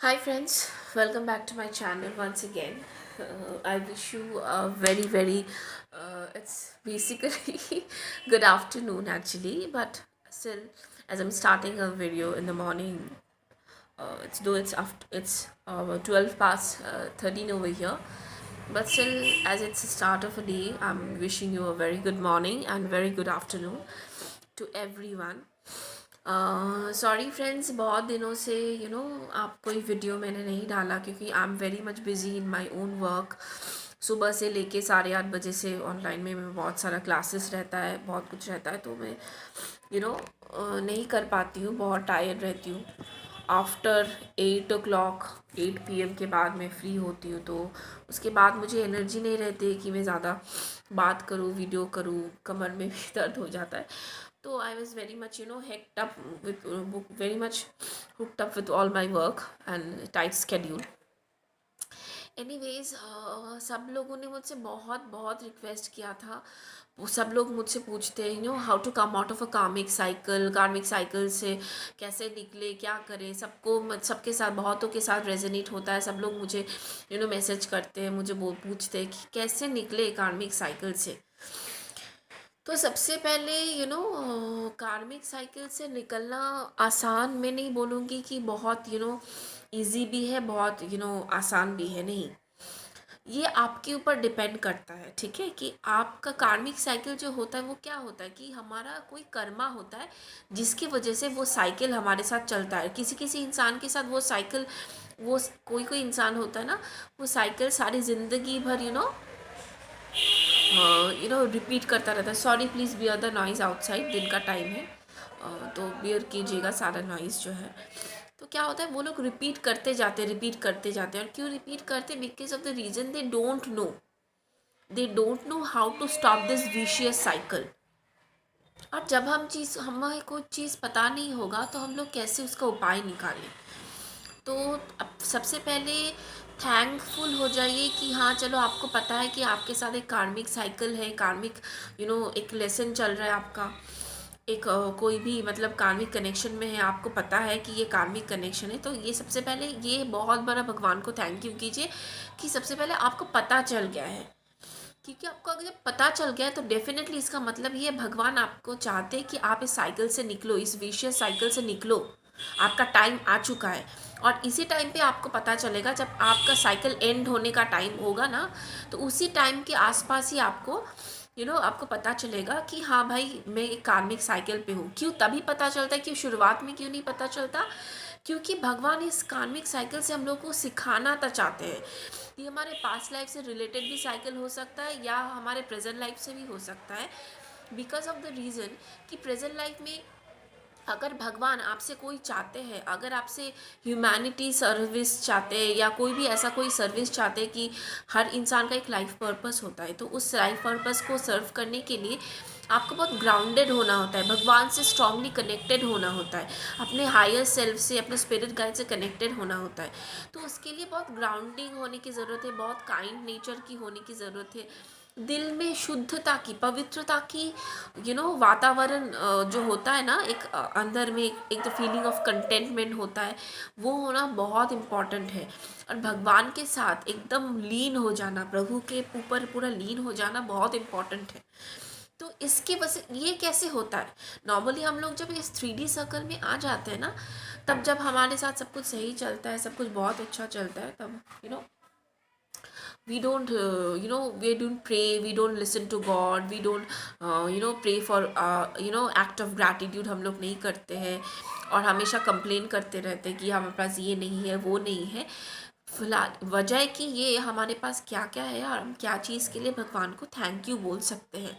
Hi friends, welcome back to my channel once again. I wish you a it's basically good afternoon actually, but still, as I'm starting a video in the morning, it's 12 past 13 over here, but still, as it's the start of a day, I'm wishing you a very good morning and very good afternoon to everyone. Sorry friends, बहुत दिनों से आप कोई video मैंने नहीं डाला क्योंकि I am very much busy in my own work. सुबह से लेके 8:30 बजे से ऑनलाइन में बहुत सारा क्लासेस रहता है, बहुत कुछ रहता है, तो मैं नहीं कर पाती हूँ, बहुत टायर्ड रहती हूँ। आफ्टर 8 o'clock 8 p.m के बाद मैं फ्री होती हूँ, तो उसके बाद मुझे एनर्जी नहीं रहती कि मैं ज़्यादा बात करूँ, वीडियो करूँ, कमर में भी दर्द हो जाता है। तो I was very much hectic up with very much hooked up with all my work and tight schedule. Anyways, सब लोगों ने मुझसे बहुत बहुत रिक्वेस्ट किया था। वो सब लोग मुझसे पूछते हैं how to come out of a karmic cycle से कैसे निकले, क्या करें। सबके साथ, बहुतों के साथ रेजोनेट होता है। सब लोग मुझे मैसेज करते हैं, मुझे पूछते हैं कि कैसे निकले कार्मिक साइकिल से। तो सबसे पहले कार्मिक साइकिल से निकलना आसान मैं नहीं बोलूँगी कि बहुत इजी भी है, बहुत आसान भी है, नहीं। ये आपके ऊपर डिपेंड करता है, ठीक है, कि आपका कार्मिक साइकिल जो होता है वो क्या होता है कि हमारा कोई कर्मा होता है जिसकी वजह से वो साइकिल हमारे साथ चलता है। किसी किसी इंसान के साथ वो साइकिल, वो कोई कोई इंसान होता है ना, वो साइकिल सारी ज़िंदगी भर रिपीट करता रहता है। Sorry, please bear the noise outside, दिन का टाइम है, तो बियर कीजिएगा सारा नॉइज़ जो है। तो क्या होता है, वो लोग रिपीट करते जाते हैं। और क्यों रिपीट करते? Because of the reason they don't know how to stop this vicious cycle. और जब हमें कोई चीज़ पता नहीं होगा तो हम लोग कैसे उसका उपाय निकालें। तो अब सबसे पहले थैंकफुल हो जाइए कि हाँ, चलो, आपको पता है कि आपके साथ एक कार्मिक साइकिल है, कार्मिक एक लेसन चल रहा है आपका। एक कोई भी मतलब कार्मिक कनेक्शन में है, आपको पता है कि ये कार्मिक कनेक्शन है। तो ये सबसे पहले ये बहुत बड़ा भगवान को थैंक यू कीजिए कि सबसे पहले आपको पता चल गया है। क्योंकि आपको अगर जब पता चल गया है तो डेफिनेटली इसका मतलब ये भगवान आपको चाहते हैं कि आप इस साइकिल से निकलो, इस विशियस साइकिल से निकलो। आपका टाइम आ चुका है। और इसी टाइम पे आपको पता चलेगा, जब आपका साइकिल एंड होने का टाइम होगा ना, तो उसी टाइम के आसपास ही आपको पता चलेगा कि हाँ भाई, मैं एक कार्मिक साइकिल पे हूँ। क्यों तभी पता चलता है? क्यों शुरुआत में क्यों नहीं पता चलता? क्योंकि भगवान इस कार्मिक साइकिल से हम लोग को सिखाना तो चाहते हैं। ये हमारे पास्ट लाइफ से रिलेटेड भी साइकिल हो सकता है या हमारे प्रेजेंट लाइफ से भी हो सकता है। बिकॉज ऑफ द रीज़न कि प्रेजेंट लाइफ में अगर भगवान आपसे कोई चाहते हैं, अगर आपसे ह्यूमैनिटी सर्विस चाहते हैं या कोई भी ऐसा कोई सर्विस चाहते हैं कि हर इंसान का एक लाइफ पर्पस होता है, तो उस लाइफ पर्पस को सर्व करने के लिए आपको बहुत ग्राउंडेड होना होता है, भगवान से स्ट्रांगली कनेक्टेड होना होता है, अपने हायर सेल्फ से, अपने स्पिरिट गाइड से कनेक्टेड होना होता है। तो उसके लिए बहुत ग्राउंडिंग होने की ज़रूरत है, बहुत काइंड नेचर की होने की ज़रूरत है, दिल में शुद्धता की, पवित्रता की, वातावरण जो होता है ना, एक अंदर में एक फीलिंग ऑफ कंटेंटमेंट होता है, वो होना बहुत इम्पॉर्टेंट है। और भगवान के साथ एकदम लीन हो जाना, प्रभु के ऊपर पूरा लीन हो जाना बहुत इम्पॉर्टेंट है। तो इसके वजह ये कैसे होता है? नॉर्मली हम लोग जब इस 3D सर्कल में आ जाते हैं ना, तब जब हमारे साथ सब कुछ सही चलता है, सब कुछ बहुत अच्छा चलता है, तब we don't pray, we don't listen to God, we don't pray for act of gratitude हम लोग नहीं करते हैं। और हमेशा कंप्लेन करते रहते हैं कि हमारे पास ये नहीं है, वो नहीं है। फिलहाल वजह है कि ये हमारे पास क्या क्या है और हम क्या चीज़ के लिए भगवान को थैंक यू बोल सकते हैं।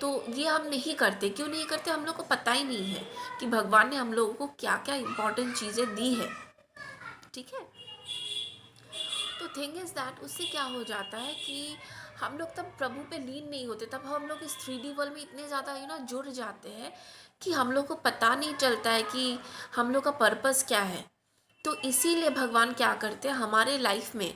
तो ये हम नहीं करते। क्यों नहीं करते? हम लोग को पता ही नहीं है कि भगवान ने हम लोगों को क्या क्या इम्पोर्टेंट चीज़ें दी है, ठीक है। तो थिंग इज़ दैट उससे क्या हो जाता है कि हम लोग तब प्रभु पे लीन नहीं होते, तब हम लोग इस 3D वर्ल्ड में इतने ज़्यादा जुड़ जाते हैं कि हम लोग को पता नहीं चलता है कि हम लोग का पर्पस क्या है। तो इसीलिए भगवान क्या करते हैं, हमारे लाइफ में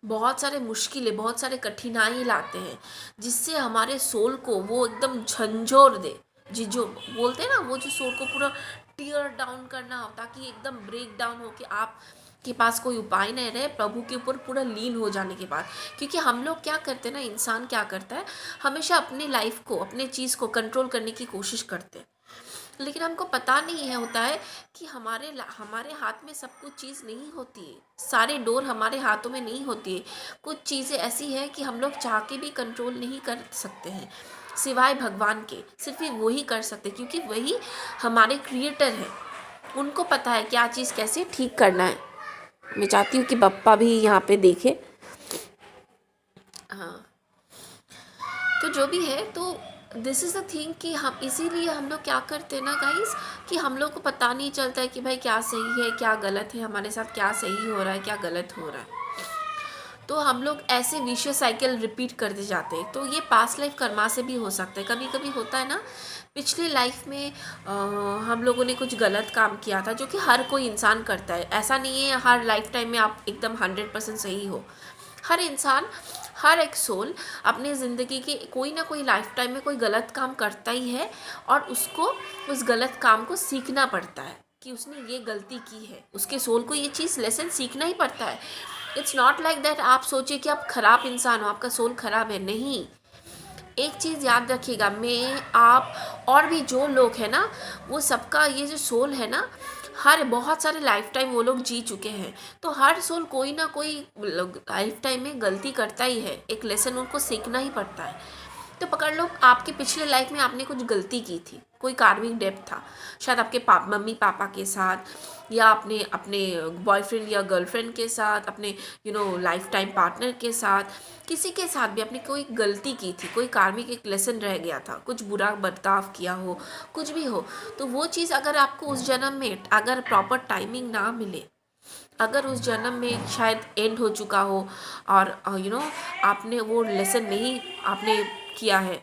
बहुत सारे मुश्किलें, बहुत सारे कठिनाई लाते हैं, जिससे हमारे सोल को वो एकदम झंझोर दे। जी, जो बोलते हैं ना, वो जो सोल को पूरा टीयर डाउन करना हो, ताकि एकदम ब्रेक डाउन हो कि आप के पास कोई उपाय नहीं रहे, प्रभु के ऊपर पूरा लीन हो जाने के बाद। क्योंकि हम लोग क्या करते हैं ना, इंसान क्या करता है, हमेशा अपनी लाइफ को, अपने चीज़ को कंट्रोल करने की कोशिश करते हैं, लेकिन हमको पता नहीं है होता है कि हमारे हाथ में सब कुछ चीज़ नहीं होती है, सारे डोर हमारे हाथों में नहीं होती है। कुछ चीज़ें ऐसी है कि हम लोग चाह के भी कंट्रोल नहीं कर सकते हैं, सिवाय भगवान के। सिर्फ ही वही कर सकते, क्योंकि वही हमारे क्रिएटर हैं, उनको पता है क्या चीज़ कैसे ठीक करना है। मैं चाहती हूँ कि पप्पा भी यहाँ पे देखे। हाँ, तो जो भी है, तो दिस इज़ द थिंग कि हम इसीलिए हम लोग क्या करते हैं ना गाइस, कि हम लोग को पता नहीं चलता है कि भाई क्या सही है क्या गलत है, हमारे साथ क्या सही हो रहा है क्या गलत हो रहा है। तो हम लोग ऐसे विशियस साइकिल रिपीट करते जाते हैं। तो ये पास्ट लाइफ कर्मा से भी हो सकता है। कभी कभी होता है ना, पिछली लाइफ में हम लोगों ने कुछ गलत काम किया था, जो कि हर कोई इंसान करता है। ऐसा नहीं है हर लाइफ टाइम में आप एकदम 100% सही हो। हर इंसान, हर एक सोल अपनी ज़िंदगी के कोई ना कोई लाइफ टाइम में कोई गलत काम करता ही है, और उसको उस गलत काम को सीखना पड़ता है कि उसने ये गलती की है। उसके सोल को ये चीज़ लेसन सीखना ही पड़ता है। इट्स नॉट लाइक दैट आप सोचिए कि आप खराब इंसान हो, आपका सोल खराब है, नहीं। एक चीज़ याद रखिएगा, मैं, आप और भी जो लोग हैं ना, वो सबका ये जो सोल है ना, हर बहुत सारे लाइफ टाइम वो लोग जी चुके हैं। तो हर सोल कोई ना कोई लाइफ टाइम में गलती करता ही है, एक लेसन उनको सीखना ही पड़ता है। तो पकड़ लो, आपके पिछले लाइफ में आपने कुछ गलती की थी, कोई कार्मिक डेब्ट था, शायद आपके मम्मी पापा के साथ, या आपने अपने बॉयफ्रेंड या गर्लफ्रेंड के साथ, अपने लाइफ टाइम पार्टनर के साथ, किसी के साथ भी आपने कोई गलती की थी, कोई कार्मिक एक लेसन रह गया था, कुछ बुरा बर्ताव किया हो, कुछ भी हो। तो वो चीज़ अगर आपको उस जन्म में अगर प्रॉपर टाइमिंग ना मिले, अगर उस जन्म में शायद एंड हो चुका हो, और आपने वो लेसन नहीं आपने किया है।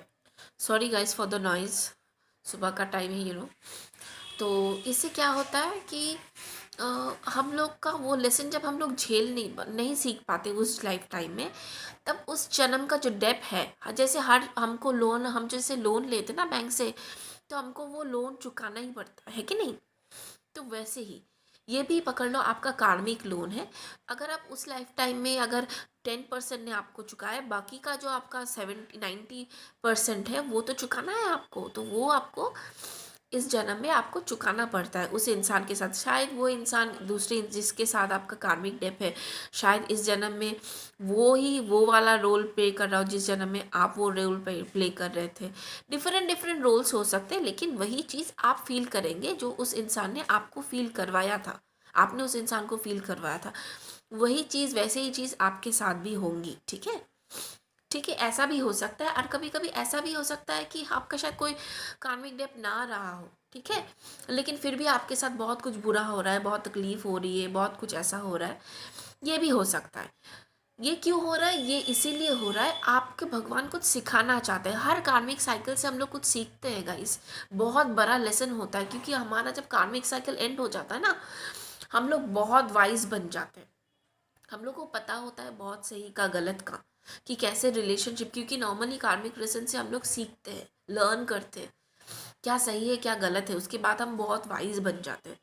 Sorry guys for the noise, सुबह का टाइम है तो इससे क्या होता है कि हम लोग का वो लेसन जब हम लोग झेल नहीं सीख पाते उस लाइफ टाइम में, तब उस जन्म का जो डेप है, जैसे हर हमको लोन, हम जैसे लोन लेते ना बैंक से, तो हमको वो लोन चुकाना ही पड़ता है कि नहीं। तो वैसे ही ये भी पकड़ लो, आपका कार्मिक लोन है। अगर आप उस लाइफ टाइम में अगर 10% ने आपको चुकाया, बाकी का जो आपका 70-90% है वो तो चुकाना है आपको। तो वो आपको इस जन्म में आपको चुकाना पड़ता है उस इंसान के साथ। शायद वो इंसान दूसरे जिसके साथ आपका कार्मिक डेप है, शायद इस जन्म में वो वाला रोल प्ले कर रहा हो जिस जन्म में आप वो रोल प्ले कर रहे थे। डिफरेंट डिफरेंट रोल्स हो सकते हैं, लेकिन वही चीज़ आप फील करेंगे जो उस इंसान ने आपको फील करवाया था। आपने उस इंसान को फील करवाया था, वही चीज़, वैसे ही चीज़ आपके साथ भी होंगी। ठीक है, ठीक है, ऐसा भी हो सकता है। और कभी कभी ऐसा भी हो सकता है कि आपका शायद कोई कार्मिक डेप ना रहा हो, ठीक है, लेकिन फिर भी आपके साथ बहुत कुछ बुरा हो रहा है, बहुत तकलीफ हो रही है, बहुत कुछ ऐसा हो रहा है। ये भी हो सकता है। ये क्यों हो रहा है? ये इसीलिए हो रहा है, आपके भगवान कुछ सिखाना चाहते हैं। हर कार्मिक साइकिल से हम लोग कुछ सीखते हैं गाइस, बहुत बड़ा लेसन होता है। क्योंकि हमारा जब कार्मिक साइकिल एंड हो जाता है ना, हम लोग बहुत वाइज बन जाते हैं। हम लोग को पता होता है बहुत सही का गलत का, कि कैसे रिलेशनशिप, क्योंकि नॉर्मली कार्मिक रिलेशन से हम लोग सीखते हैं, लर्न करते हैं क्या सही है क्या गलत है, उसके बाद हम बहुत वाइज बन जाते हैं।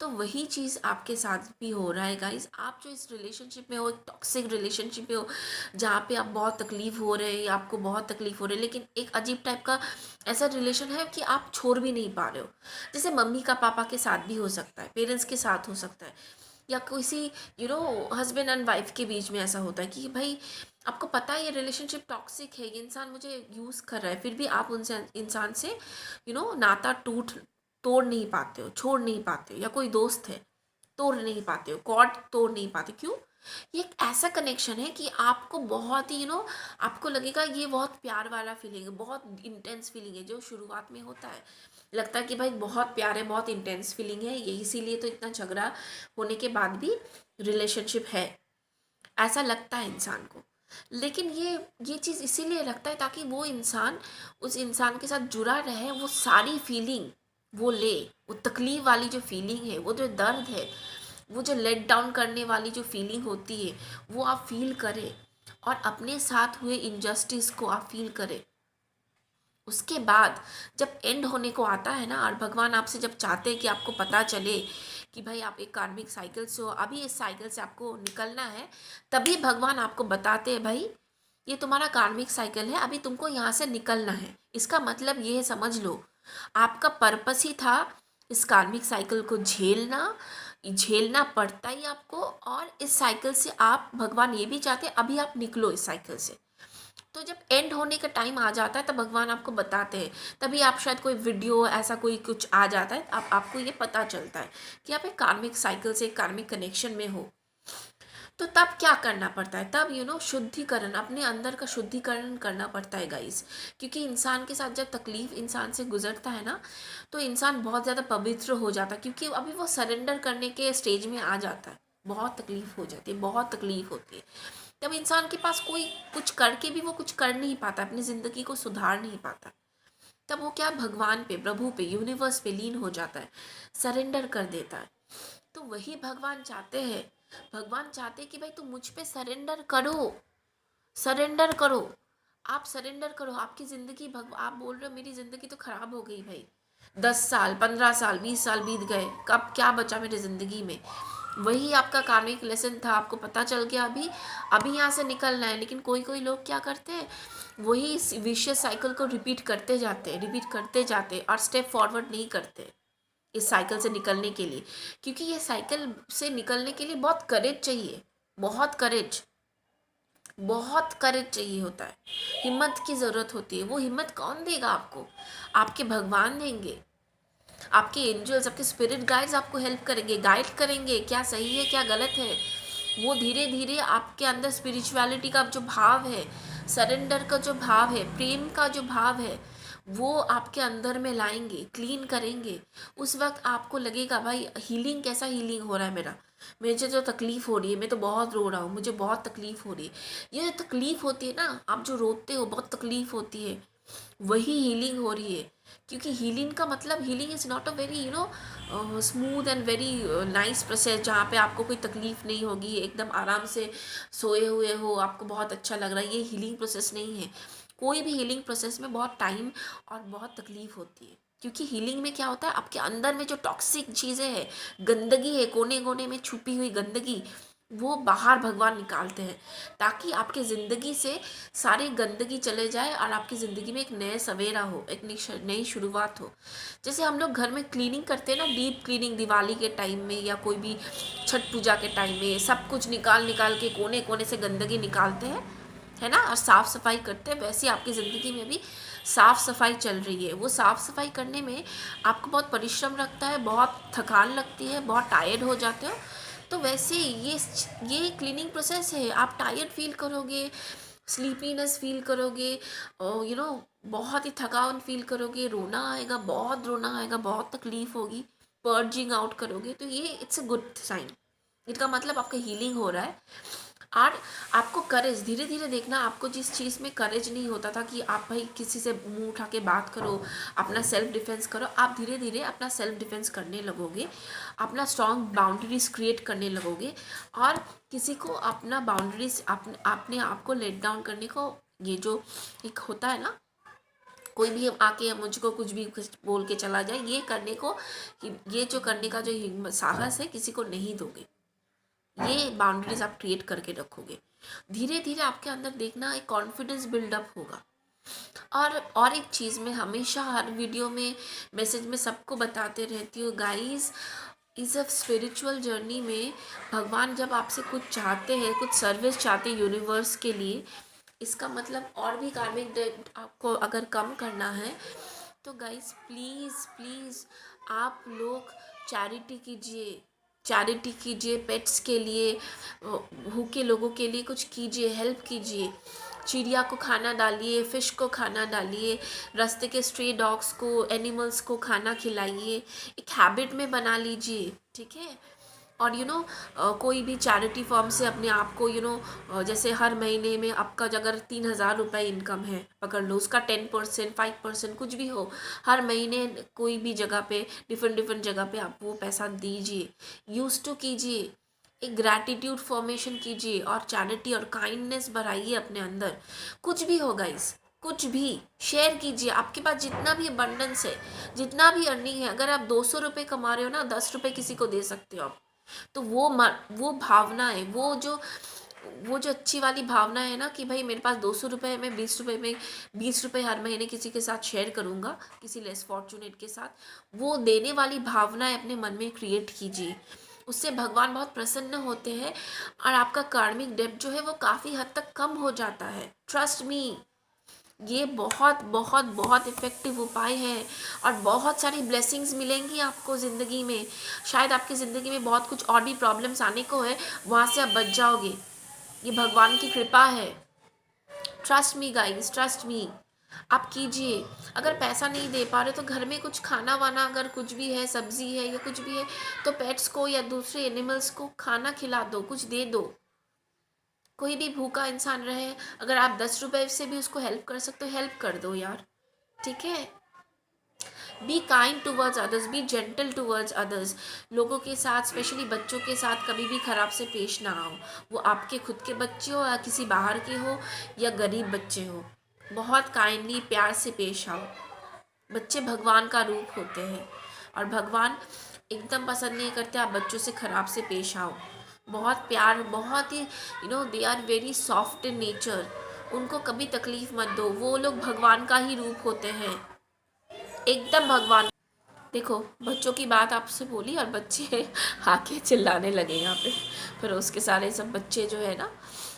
तो वही चीज़ आपके साथ भी हो रहा है गाइस। आप जो इस रिलेशनशिप में हो, एक टॉक्सिक रिलेशनशिप में हो, जहाँ पे आप बहुत तकलीफ हो रहे हैं या आपको बहुत तकलीफ हो रही है, लेकिन एक अजीब टाइप का ऐसा रिलेशन है कि आप छोड़ भी नहीं पा रहे हो। जैसे मम्मी का पापा के साथ भी हो सकता है, पेरेंट्स के साथ हो सकता है, या किसी हस्बैंड एंड वाइफ के बीच में ऐसा होता है कि भाई आपको पता है ये रिलेशनशिप टॉक्सिक है, ये इंसान मुझे यूज़ कर रहा है, फिर भी आप उनसे इंसान से नाता तोड़ नहीं पाते हो, छोड़ नहीं पाते हो। या कोई दोस्त है, तोड़ नहीं पाते हो, कॉर्ड तोड़ नहीं पाते। क्यों? ये एक ऐसा कनेक्शन है कि आपको बहुत ही आपको लगेगा ये बहुत प्यार वाला फीलिंग है, बहुत इंटेंस फीलिंग है, जो शुरुआत में होता है, लगता है कि भाई बहुत प्यार है, बहुत इंटेंस फीलिंग है, ये इसीलिए तो इतना झगड़ा होने के बाद भी रिलेशनशिप है, ऐसा लगता है इंसान को। लेकिन ये चीज़ इसीलिए लगता है ताकि वो इंसान उस इंसान के साथ जुड़ा रहे, वो सारी फीलिंग वो ले, वो तकलीफ वाली जो फीलिंग है, वो जो दर्द है, वो जो लेट डाउन करने वाली जो फीलिंग होती है, वो आप फील करें, और अपने साथ हुए इनजस्टिस को आप फील करें। उसके बाद जब एंड होने को आता है ना, और भगवान आपसे जब चाहते हैं कि आपको पता चले कि भाई आप एक कार्मिक साइकिल से हो, अभी इस साइकिल से आपको निकलना है, तभी भगवान आपको बताते हैं भाई ये तुम्हारा कार्मिक साइकिल है, अभी तुमको यहाँ से निकलना है। इसका मतलब ये है, समझ लो आपका पर्पस ही था इस कार्मिक साइकिल को झेलना, झेलना पड़ता ही आपको। और इस साइकिल से आप, भगवान ये भी चाहते हैं अभी आप निकलो इस साइकिल से। तो जब एंड होने का टाइम आ जाता है तब भगवान आपको बताते हैं, तभी आप शायद कोई वीडियो ऐसा कोई कुछ आ जाता है, आपको ये पता चलता है कि आप एक कार्मिक साइकिल से, एक कार्मिक कनेक्शन में हो। तो तब क्या करना पड़ता है, तब शुद्धिकरण, अपने अंदर का शुद्धिकरण करना पड़ता है गाइस। क्योंकि इंसान के साथ जब तकलीफ इंसान से गुजरता है ना, तो इंसान बहुत ज़्यादा पवित्र हो जाता है, क्योंकि अभी वो सरेंडर करने के स्टेज में आ जाता है। बहुत तकलीफ हो जाती है, बहुत तकलीफ होती है। तब इंसान के पास कोई कुछ करके भी वो कुछ कर नहीं पाता, अपनी ज़िंदगी को सुधार नहीं पाता। तब वो क्या, भगवान पे, प्रभु पे, यूनिवर्स पे लीन हो जाता है, सरेंडर कर देता है। तो वही भगवान चाहते हैं, भगवान चाहते हैं कि भाई तुम मुझ पे सरेंडर करो, सरेंडर करो। आप सरेंडर करो, आपकी ज़िंदगी, आप बोल रहे हो मेरी ज़िंदगी तो ख़राब हो गई भाई, 10 साल, 15 साल, 20 साल बीत गए, कब क्या बचा मेरी ज़िंदगी में। वही आपका कार्मिक लेसन था, आपको पता चल गया अभी, अभी यहाँ से निकलना है। लेकिन कोई कोई लोग क्या करते हैं, वही विशियस साइकिल को रिपीट करते जाते हैं, रिपीट करते जाते हैं, और स्टेप फॉरवर्ड नहीं करते इस साइकिल से निकलने के लिए। क्योंकि ये साइकिल से निकलने के लिए बहुत करेज चाहिए, बहुत करेज, बहुत करेज चाहिए होता है, हिम्मत की ज़रूरत होती है। वो हिम्मत कौन देगा आपको, आपके भगवान देंगे, आपके एंजल्स, आपके स्पिरिट गाइड्स आपको हेल्प करेंगे, गाइड करेंगे, क्या सही है क्या गलत है। वो धीरे धीरे आपके अंदर स्पिरिचुअलिटी का जो भाव है, सरेंडर का जो भाव है, प्रेम का जो भाव है, वो आपके अंदर में लाएंगे, क्लीन करेंगे। उस वक्त आपको लगेगा भाई हीलिंग, कैसा हीलिंग हो रहा है मेरा, मुझे जो तकलीफ़ हो रही है, मैं तो बहुत रो रहा हूँ, मुझे बहुत तकलीफ़ हो रही है। ये जो तकलीफ़ होती है ना, आप जो रोते हो, बहुत तकलीफ़ होती है, वही हीलिंग हो रही है। क्योंकि हीलिंग का मतलब, healing is not a very smooth and very nice process, जहाँ पे आपको कोई तकलीफ़ नहीं होगी, एकदम आराम से सोए हुए हो, आपको बहुत अच्छा लग रहा है। ये हीलिंग प्रोसेस नहीं है। कोई भी हीलिंग प्रोसेस में बहुत टाइम और बहुत तकलीफ़ होती है। क्योंकि हीलिंग में क्या होता है, आपके अंदर में जो टॉक्सिक चीज़ें हैं, गंदगी है, कोने कोने में छुपी हुई गंदगी, वो बाहर भगवान निकालते हैं, ताकि आपकी ज़िंदगी से सारी गंदगी चले जाए और आपकी ज़िंदगी में एक नया सवेरा हो, एक नई शुरुआत हो। जैसे हम लोग घर में क्लीनिंग करते हैं ना, डीप क्लीनिंग, दिवाली के टाइम में या कोई भी छठ पूजा के टाइम में, सब कुछ निकाल निकाल के कोने कोने से गंदगी निकालते हैं, है ना, और साफ़ सफाई करते हैं। वैसे आपकी ज़िंदगी में भी साफ़ सफाई चल रही है। वो साफ़ सफाई करने में आपको बहुत परिश्रम लगता है, बहुत थकान लगती है, बहुत टायर्ड हो जाते हो। तो वैसे ये क्लीनिंग प्रोसेस है, आप टायर्ड फील करोगे, स्लीपीनेस फील करोगे, बहुत ही थकान फील करोगे, रोना आएगा, बहुत रोना आएगा, बहुत तकलीफ़ होगी, पर्जिंग आउट करोगे। तो ये इट्स अ गुड साइन, इसका मतलब आपका हीलिंग हो रहा है। और आपको करेज, धीरे धीरे देखना, आपको जिस चीज़ में करेज नहीं होता था कि आप भाई किसी से मुंह उठा के बात करो, अपना सेल्फ डिफेंस करो, आप धीरे धीरे अपना सेल्फ डिफेंस करने लगोगे, अपना स्ट्रॉन्ग बाउंड्रीज क्रिएट करने लगोगे। और किसी को अपना बाउंड्रीज, अपने आप को लेट डाउन करने को, ये जो एक होता है ना, कोई भी आके मुझको कुछ भी कुछ बोल के चला जाए, ये करने को, ये जो करने का जो हिम्मत, साहस है, किसी को नहीं दोगे। ये बाउंड्रीज आप क्रिएट करके रखोगे, धीरे धीरे आपके अंदर देखना एक कॉन्फिडेंस बिल्डअप होगा। और एक चीज़ मैं हमेशा हर वीडियो में, मैसेज में सबको बताते रहती हूँ, गाइस, इस अ स्पिरिचुअल जर्नी में भगवान जब आपसे कुछ चाहते हैं, कुछ सर्विस चाहते हैं यूनिवर्स के लिए, इसका मतलब और भी कार्मिक डेट आपको अगर कम करना है, तो गाइस प्लीज़ प्लीज़ आप लोग चैरिटी कीजिए, चैरिटी कीजिए, पेट्स के लिए, भूखे लोगों के लिए कुछ कीजिए, हेल्प कीजिए। चिड़िया को खाना डालिए, फ़िश को खाना डालिए, रास्ते के स्ट्रे डॉग्स को, एनिमल्स को खाना खिलाइए, एक हैबिट में बना लीजिए, ठीक है। और कोई भी चैरिटी फॉर्म से अपने आप को, जैसे हर महीने में आपका अगर 3,000 रुपये इनकम है, पकड़ लो, उसका 10%, 5%, कुछ भी हो, हर महीने कोई भी जगह पे, डिफरेंट डिफरेंट जगह पे आप वो पैसा दीजिए, यूज़ टू कीजिए, एक ग्रैटिट्यूड फॉर्मेशन कीजिए, और चैरिटी और काइंडनेस बढ़ाइए अपने अंदर। कुछ भी हो गाइस, कुछ भी शेयर कीजिए। आपके पास जितना भी अबंडेंस है, जितना भी अर्निंग है, अगर आप 200 रुपये कमा रहे हो ना, 10 रुपये किसी को दे सकते हो आप। तो वो भावना है, वो जो अच्छी वाली भावना है ना कि भाई मेरे पास 200 रुपये है, मैं 20 रुपये में 20 रुपये हर महीने किसी के साथ शेयर करूँगा, किसी लेस फॉर्चुनेट के साथ। वो देने वाली भावनाएं अपने मन में क्रिएट कीजिए, उससे भगवान बहुत प्रसन्न होते हैं और आपका कार्मिक डेब्ट जो है वो काफ़ी हद तक कम हो जाता है। ट्रस्ट मी, ये बहुत बहुत बहुत इफ़ेक्टिव उपाय है और बहुत सारी ब्लेसिंग्स मिलेंगी आपको ज़िंदगी में। शायद आपकी ज़िंदगी में बहुत कुछ और भी प्रॉब्लम्स आने को है, वहाँ से आप बच जाओगे। ये भगवान की कृपा है। Trust me guys, trust me. आप कीजिए। अगर पैसा नहीं दे पा रहे तो घर में कुछ खाना वाना अगर कुछ भी है, सब्जी है या कुछ भी है, तो पेट्स को या दूसरे एनिमल्स को खाना खिला दो, कुछ दे दो। कोई भी भूखा इंसान रहे, अगर आप 10 रुपए से भी उसको हेल्प कर सकते हो, हेल्प कर दो यार, ठीक है। Be kind towards others, B gentle towards others. लोगों के साथ, स्पेशली बच्चों के साथ कभी भी ख़राब से पेश ना आओ। वो आपके खुद के बच्चे हो या किसी बाहर के हो या गरीब बच्चे हो, बहुत काइंडली प्यार से पेश आओ। बच्चे भगवान का रूप होते हैं और भगवान एकदम पसंद नहीं करते आप बच्चों से ख़राब से पेश आओ। बहुत प्यार, बहुत ही they are very soft in nature. उनको कभी तकलीफ़ मत दो, वो लोग भगवान का ही रूप होते हैं, एकदम भगवान। देखो, बच्चों की बात आपसे बोली और बच्चे आके चिल्लाने लगे यहाँ पे। फिर उसके सारे सब बच्चे जो है ना,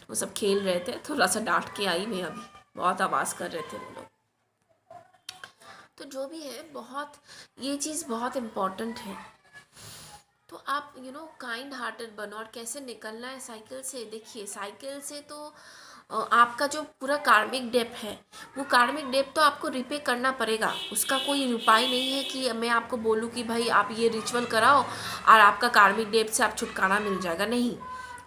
वो सब खेल रहे थे, थोड़ा सा डांट के आई मैं अभी, बहुत आवाज़ कर रहे थे वो लोग। तो जो भी है, बहुत ये चीज़ बहुत इम्पॉर्टेंट है। तो आप काइंड हार्टेड बनो। और कैसे निकलना है साइकिल से? देखिए, साइकिल से तो आपका जो पूरा कार्मिक डेप है, वो कार्मिक डेप तो आपको रिपे करना पड़ेगा। उसका कोई उपाय नहीं है कि मैं आपको बोलूँ कि भाई आप ये रिचुअल कराओ और आपका कार्मिक डेप से आप छुटकारा मिल जाएगा। नहीं,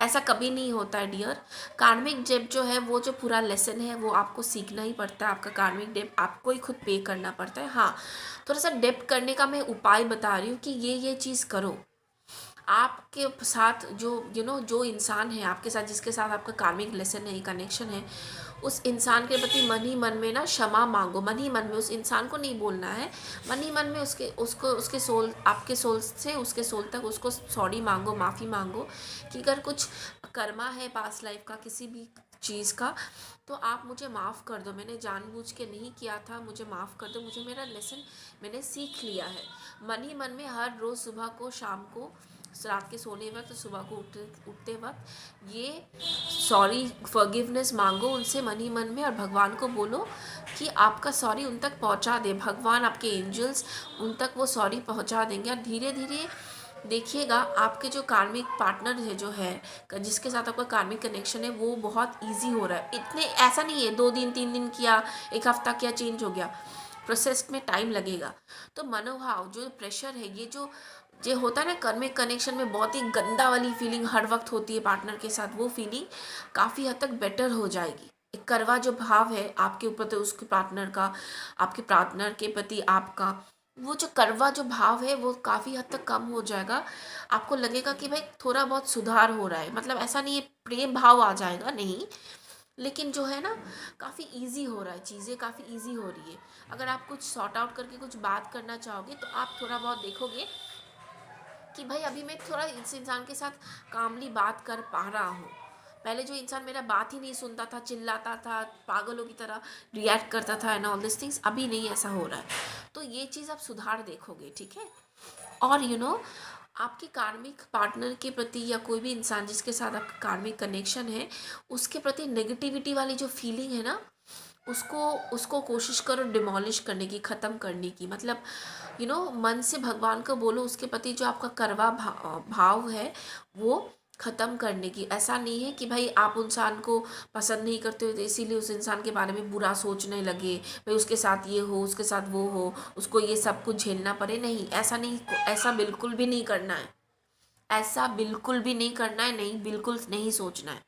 ऐसा कभी नहीं होता है डियर। कार्मिक डेप जो है, वो जो पूरा लेसन है वो आपको सीखना ही पड़ता है। आपका कार्मिक डेप आपको ही खुद पे करना पड़ता है। हाँ, थोड़ा सा डेप करने का मैं उपाय बता रही हूँ कि ये चीज़ करो। आपके साथ जो जो इंसान है आपके साथ, जिसके साथ आपका कार्मिक लेसन है, कनेक्शन है, उस इंसान के प्रति मन ही मन में ना क्षमा मांगो। मन ही मन में, उस इंसान को नहीं बोलना है, मन ही मन में उसके सोल, आपके सोल से उसके सोल तक उसको सॉरी मांगो, माफ़ी मांगो कि अगर कुछ कर्मा है पास्ट लाइफ का किसी भी चीज़ का, तो आप मुझे माफ़ कर दो, मैंने जानबूझ के नहीं किया था, मुझे माफ़ कर दो, मुझे मेरा लेसन मैंने सीख लिया है। मन ही मन में हर रोज़ सुबह को, शाम को, रात के सोने वक्त, सुबह को उठते वक्त ये सॉरी, फॉरगिवनेस मांगो उनसे मन ही मन में, और भगवान को बोलो कि आपका सॉरी उन तक पहुंचा दे। भगवान, आपके एंजल्स उन तक वो सॉरी पहुंचा देंगे। और धीरे धीरे देखिएगा आपके जो कार्मिक पार्टनर है, जो है जिसके साथ आपका कार्मिक कनेक्शन है, वो बहुत इजी हो रहा है। इतने ऐसा नहीं है 2 दिन 3 दिन किया, 1 हफ्ता किया, चेंज हो गया। प्रोसेस में टाइम लगेगा। तो मनोभाव, जो प्रेशर है, ये जो होता है ना कार्मिक कनेक्शन में, बहुत ही गंदा वाली फीलिंग हर वक्त होती है पार्टनर के साथ, वो फीलिंग काफ़ी हद तक बेटर हो जाएगी। एक करवा जो भाव है आपके ऊपर, तो उसके पार्टनर का, आपके पार्टनर के प्रति आपका वो जो करवा जो भाव है, वो काफ़ी हद तक कम हो जाएगा। आपको लगेगा कि भाई थोड़ा बहुत सुधार हो रहा है। मतलब ऐसा नहीं है प्रेम भाव आ जाएगा, नहीं, लेकिन जो है ना, काफ़ी इजी हो रहा है, चीज़ें काफ़ी इजी हो रही है। अगर आप कुछ सॉर्ट आउट करके कुछ बात करना चाहोगे, तो आप थोड़ा बहुत देखोगे कि भाई अभी मैं थोड़ा इस इंसान के साथ कामली बात कर पा रहा हूँ। पहले जो इंसान मेरा बात ही नहीं सुनता था, चिल्लाता था, पागलों की तरह रिएक्ट करता था एंड ऑल दिस थिंग्स, अभी नहीं ऐसा हो रहा है। तो ये चीज़ आप सुधार देखोगे, ठीक है। और आपके कार्मिक पार्टनर के प्रति या कोई भी इंसान जिसके साथ आपका कार्मिक कनेक्शन है, उसके प्रति नेगेटिविटी वाली जो फीलिंग है ना, उसको उसको कोशिश करो डिमोलिश करने की, ख़त्म करने की। मतलब मन से भगवान को बोलो उसके प्रति जो आपका करवा भाव है वो ख़त्म करने की। ऐसा नहीं है कि भाई आप इंसान को पसंद नहीं करते हो तो इसीलिए उस इंसान के बारे में बुरा सोचने लगे, भाई उसके साथ ये हो, उसके साथ वो हो, उसको ये सब कुछ झेलना पड़े। नहीं, ऐसा नहीं, ऐसा बिल्कुल भी नहीं करना है। ऐसा बिल्कुल भी नहीं करना है, नहीं, बिल्कुल नहीं सोचना है।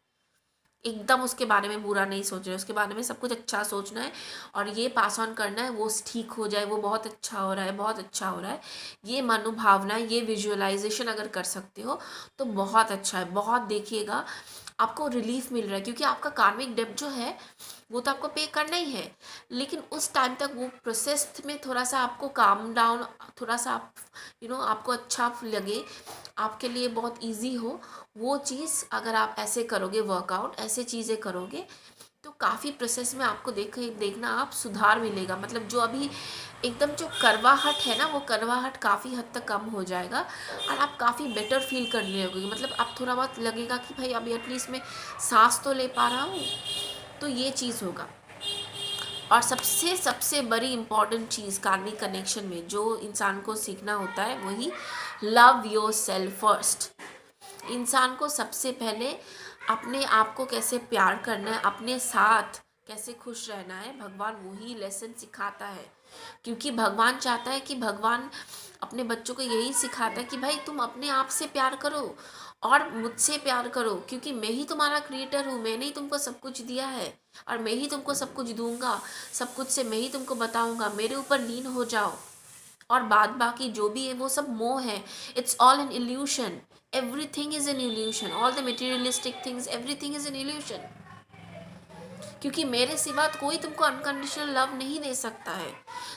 एकदम उसके बारे में बुरा नहीं सोच रहे, उसके बारे में सब कुछ अच्छा सोचना है और ये पास ऑन करना है, वो ठीक हो जाए, वो बहुत अच्छा हो रहा है, बहुत अच्छा हो रहा है। ये मनोभावना, ये विजुअलाइजेशन अगर कर सकते हो तो बहुत अच्छा है। बहुत देखिएगा आपको रिलीफ मिल रहा है, क्योंकि आपका कार्मिक डेब्ट जो है वो तो आपको पे करना ही है, लेकिन उस टाइम तक वो प्रोसेस में थोड़ा सा आपको काम डाउन, थोड़ा सा आप आपको अच्छा लगे, आपके लिए बहुत इजी हो वो चीज़, अगर आप ऐसे करोगे, वर्कआउट ऐसे चीज़ें करोगे, तो काफ़ी प्रोसेस में आपको देखना आप सुधार मिलेगा। मतलब जो अभी एकदम जो करवाहट है ना, वो करवाहट काफ़ी हद तक कम हो जाएगा और आप काफ़ी बेटर फील करने लगोगे। मतलब आप थोड़ा बहुत लगेगा कि भाई अभी एटलीस्ट मैं सांस तो ले पा रहा हूँ, तो ये चीज़ होगा। और सबसे सबसे बड़ी इम्पॉर्टेंट चीज़ कार्मिक कनेक्शन में जो इंसान को सीखना होता है, वही लव योर सेल्फ फर्स्ट। इंसान को सबसे पहले अपने आप को कैसे प्यार करना है, अपने साथ कैसे खुश रहना है, भगवान वही लेसन सिखाता है। क्योंकि भगवान चाहता है कि भगवान अपने बच्चों को यही सिखाता है कि भाई तुम अपने आप से प्यार करो और मुझसे प्यार करो, क्योंकि मैं ही तुम्हारा क्रिएटर हूँ, मैंने ही तुमको सब कुछ दिया है और मैं ही तुमको सब कुछ दूंगा, सब कुछ से मैं ही तुमको बताऊंगा, मेरे ऊपर लीन हो जाओ। और बाद बाकी जो भी है वो सब मोह है, it's all an illusion, everything is an illusion, all the materialistic things, everything is an illusion. क्योंकि मेरे सिवा तो कोई तुमको अनकंडीशनल लव नहीं दे सकता है।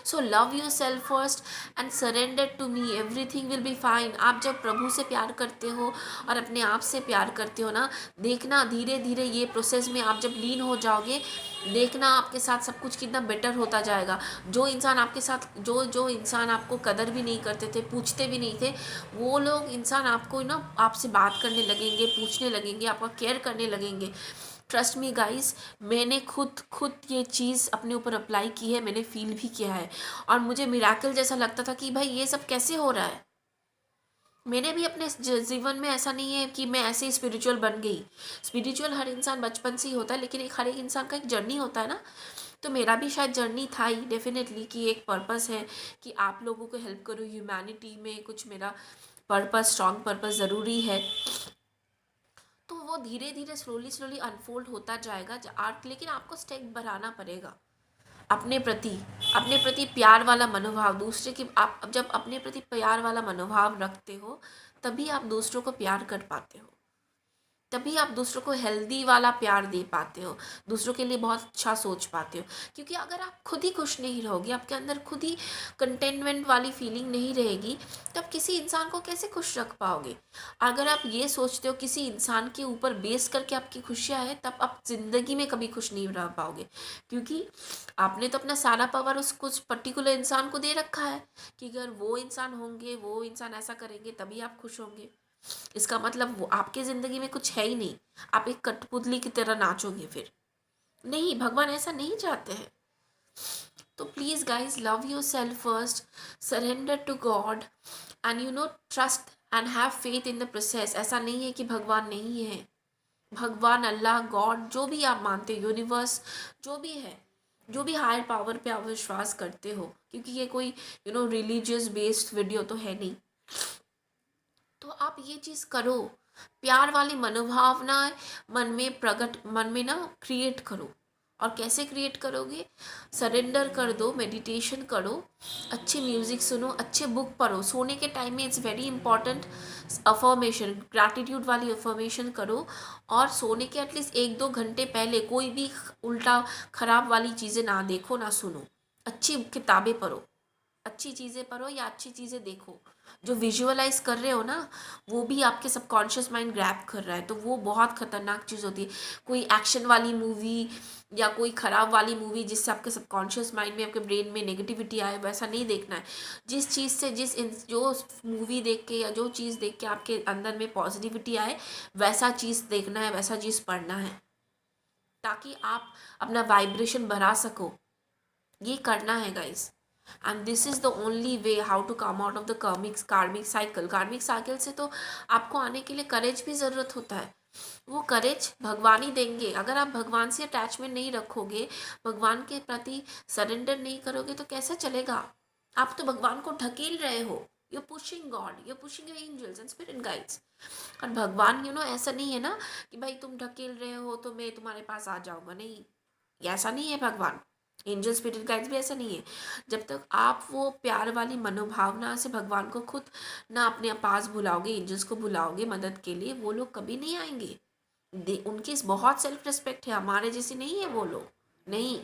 So love you self first and surrender to me, everything will be fine. आप जब प्रभु से प्यार करते हो और अपने आप से प्यार करते हो ना, देखना धीरे धीरे ये प्रोसेस में आप जब लीन हो जाओगे, देखना आपके साथ सब कुछ कितना बेटर होता जाएगा। जो इंसान आपके साथ, जो जो इंसान आपको कदर भी नहीं करते थे, पूछते भी नहीं थे, वो लोग इंसान आपको ना आपसे बात करने लगेंगे, पूछने लगेंगे, आपका केयर करने लगेंगे। ट्रस्ट मी गाइस, मैंने खुद खुद ये चीज़ अपने ऊपर अप्लाई की है, मैंने फील भी किया है और मुझे मिराकल जैसा लगता था कि भाई ये सब कैसे हो रहा है। मैंने भी अपने जीवन में, ऐसा नहीं है कि मैं ऐसे ही स्पिरिचुअल बन गई। स्पिरिचुअल हर इंसान बचपन से ही होता है, लेकिन हर एक इंसान का एक जर्नी होता है ना। तो मेरा भी शायद जर्नी था ही डेफिनेटली, कि एक पर्पस है कि आप लोगों को हेल्प करूँ, ह्यूमैनिटी में कुछ मेरा पर्पस, स्ट्रॉन्ग पर्पस ज़रूरी है। तो वो धीरे धीरे स्लोली स्लोली अनफोल्ड होता जाएगा आर्ट, लेकिन आपको स्टेप बढ़ाना पड़ेगा अपने प्रति, अपने प्रति प्यार वाला मनोभाव, दूसरे की आप जब अपने प्रति प्यार वाला मनोभाव रखते हो, तभी आप दूसरों को प्यार कर पाते हो, तभी आप दूसरों को हेल्दी वाला प्यार दे पाते हो, दूसरों के लिए बहुत अच्छा सोच पाते हो। क्योंकि अगर आप खुद ही खुश नहीं रहोगे, आपके अंदर खुद ही कंटेनमेंट वाली फीलिंग नहीं रहेगी, तब किसी इंसान को कैसे खुश रख पाओगे। अगर आप ये सोचते हो किसी इंसान के ऊपर बेस करके आपकी खुशियाँ हैं, तब आप ज़िंदगी में कभी खुश नहीं रह पाओगे। क्योंकि आपने तो अपना सारा पावर उस कुछ पर्टिकुलर इंसान को दे रखा है कि अगर वो इंसान होंगे, वो इंसान ऐसा करेंगे, तभी आप खुश होंगे। इसका मतलब वो आपके ज़िंदगी में कुछ है ही नहीं, आप एक कठपुतली की तरह नाचोगे फिर। नहीं, भगवान ऐसा नहीं चाहते हैं। तो please guys, love yourself first, surrender to God and trust and have faith in the process. ऐसा नहीं है कि भगवान नहीं है। भगवान, अल्लाह, गॉड, जो भी आप मानते हो, यूनिवर्स, जो भी है, जो भी हायर पावर पे आप विश्वास करते हो, क्योंकि ये कोई रिलीजियस बेस्ड वीडियो तो है नहीं। तो आप ये चीज़ करो, प्यार वाली मनोभावना मन में ना क्रिएट करो। और कैसे क्रिएट करोगे? सरेंडर कर दो, मेडिटेशन करो, अच्छी म्यूज़िक सुनो, अच्छे बुक पढ़ो, सोने के टाइम में it's very important affirmation, gratitude वाली अफर्मेशन करो। और सोने के एटलीस्ट 1-2 घंटे पहले कोई भी उल्टा खराब वाली चीज़ें ना देखो, ना सुनो, अच्छी किताबें पढ़ो, अच्छी चीज़ें पढ़ो या अच्छी चीज़ें देखो। जो विजुअलाइज कर रहे हो ना, वो भी आपके सबकॉन्शियस माइंड ग्रैब कर रहा है, तो वो बहुत खतरनाक चीज़ होती है। कोई एक्शन वाली मूवी या कोई ख़राब वाली मूवी जिससे आपके सबकॉन्शियस माइंड में, आपके ब्रेन में नेगेटिविटी आए, वैसा नहीं देखना है। जिस चीज़ से जो मूवी देख के या जो चीज़ देख के आपके अंदर में पॉजिटिविटी आए, वैसा चीज़ देखना है, वैसा चीज़ पढ़ना है, ताकि आप अपना वाइब्रेशन बढ़ा सको। ये करना है guys, and this is the only way how to come out of the karmic cycle. Karmic cycle से तो आपको आने के लिए करेज भी ज़रूरत होता है। वो करेज भगवान ही देंगे। अगर आप भगवान से अटैचमेंट नहीं रखोगे, भगवान के प्रति सरेंडर नहीं करोगे, तो कैसे चलेगा? आप तो भगवान को ढकेल रहे हो, you pushing God, you pushing your angels and spirit guides. और भगवान ऐसा नहीं है ना कि भाई तुम ढकेल रहे हो तो मैं तुम्हारे पास आ जाऊंगा, नहीं, ऐसा नहीं है भगवान। एंजल स्पिरिट गाइड्स भी ऐसा नहीं है। जब तक आप वो प्यार वाली मनोभावना से भगवान को खुद ना अपने पास बुलाओगे, एंजल्स को बुलाओगे मदद के लिए, वो लोग कभी नहीं आएंगे। उनकी बहुत सेल्फ रिस्पेक्ट है, हमारे जैसे नहीं है वो लोग, नहीं।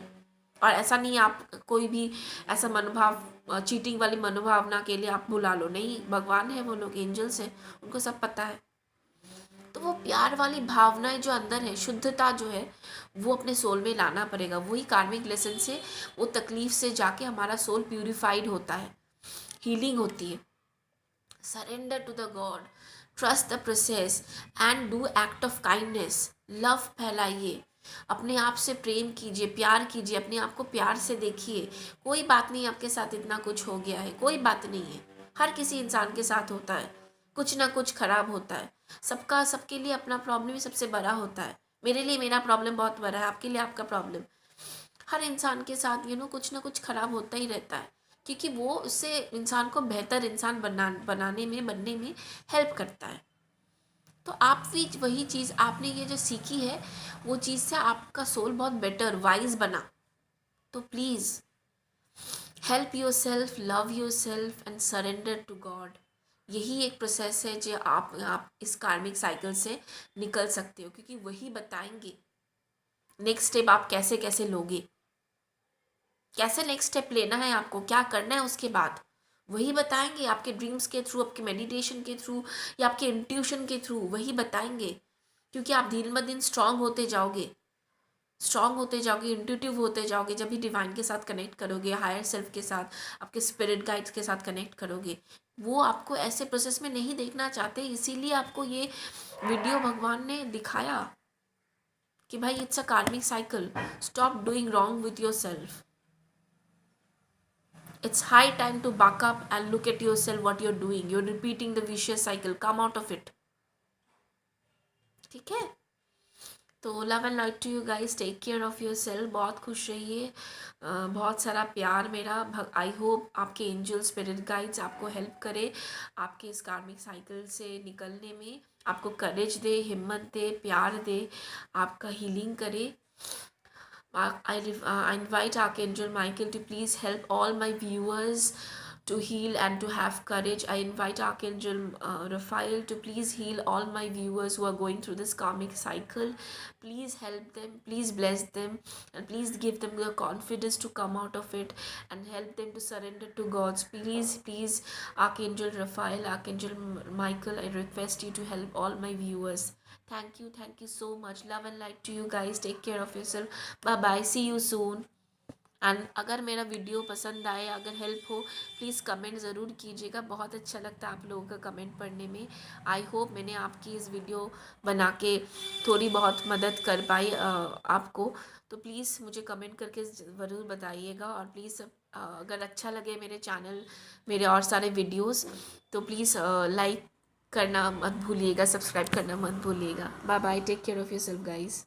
और ऐसा नहीं आप कोई भी ऐसा मनोभाव, चीटिंग वाली मनोभावना के लिए आप बुला लो, नहीं, भगवान है वो लोग, एंजल्स है, उनको सब पता है। तो वो प्यार वाली भावनाएं जो अंदर है, शुद्धता जो है, वो अपने सोल में लाना पड़ेगा। वही कार्मिक लेसन से, वो तकलीफ से जाके हमारा सोल प्यूरिफाइड होता है, हीलिंग होती है। Surrender to the God, trust the process and do act of kindness. Love फैलाइए, अपने आप से प्रेम कीजिए, प्यार कीजिए, अपने आप को प्यार से देखिए। कोई बात नहीं आपके साथ इतना कुछ हो गया है, कोई बात नहीं है, हर किसी इंसान के साथ होता है, कुछ ना कुछ खराब होता है। सबका, सबके लिए अपना प्रॉब्लम ही सबसे बड़ा होता है। मेरे लिए मेरा प्रॉब्लम बहुत बड़ा है, आपके लिए आपका प्रॉब्लम। हर इंसान के साथ कुछ ना कुछ खराब होता ही रहता है, क्योंकि वो उससे इंसान को बेहतर इंसान बनाने में, बनने में हेल्प करता है। तो आप भी वही चीज़, आपने ये जो सीखी है, वो चीज़ से आपका सोल बहुत बेटर वाइज बना। तो please help yourself, love yourself and surrender to God. यही एक प्रोसेस है जो आप इस कार्मिक साइकिल से निकल सकते हो, क्योंकि वही बताएंगे नेक्स्ट स्टेप आप कैसे कैसे लोगे, कैसे नेक्स्ट स्टेप लेना है आपको, क्या करना है उसके बाद, वही बताएंगे आपके ड्रीम्स के थ्रू, आपके मेडिटेशन के थ्रू, या आपके इंट्यूशन के थ्रू, वही बताएंगे। क्योंकि आप दिन ब दिन स्ट्रांग होते जाओगे, स्ट्रांग होते जाओगे, इंट्यूटिव होते जाओगे, जब भी डिवाइन के साथ कनेक्ट करोगे, हायर सेल्फ के साथ, आपके स्पिरिट गाइड्स के साथ कनेक्ट करोगे। वो आपको ऐसे प्रोसेस में नहीं देखना चाहते, इसीलिए आपको ये वीडियो भगवान ने दिखाया कि भाई it's a karmic cycle, stop doing wrong with your self. It's high time to buck up and look at yourself, what you're doing. You're repeating the vicious cycle. Come out of it. ठीक है? तो love and light to you guys, take care of yourself, बहुत खुश रहिए, बहुत सारा प्यार मेरा। आई होप आपके एंजल स्पिरिट गाइड्स आपको हेल्प करे आपके इस कार्मिक साइकिल से निकलने में, आपको करेज दे, हिम्मत दे, प्यार दे, आपका हीलिंग करे। I invite Archangel Michael to please help all my viewers to heal and to have courage. I invite Archangel Raphael to please heal all my viewers who are going through this karmic cycle. Please help them, please bless them, and please give them the confidence to come out of it and help them to surrender to God's. Please, Archangel Raphael, Archangel Michael, I request you to help all my viewers. Thank you so much. Love and light to you guys. Take care of yourself. Bye bye. See you soon. And अगर मेरा video पसंद आए, अगर help हो, please comment ज़रूर कीजिएगा, बहुत अच्छा लगता है आप लोगों का कमेंट पढ़ने में। आई होप मैंने आपकी इस वीडियो बना के थोड़ी बहुत मदद कर पाई आपको। तो प्लीज़ मुझे कमेंट करके ज़रूर बताइएगा, और प्लीज़ अगर अच्छा लगे मेरे चैनल, मेरे और सारे वीडियोस, तो प्लीज़ लाइक करना मत भूलिएगा, सब्सक्राइब करना मत भूलिएगा। Bye bye, take care of yourself guys.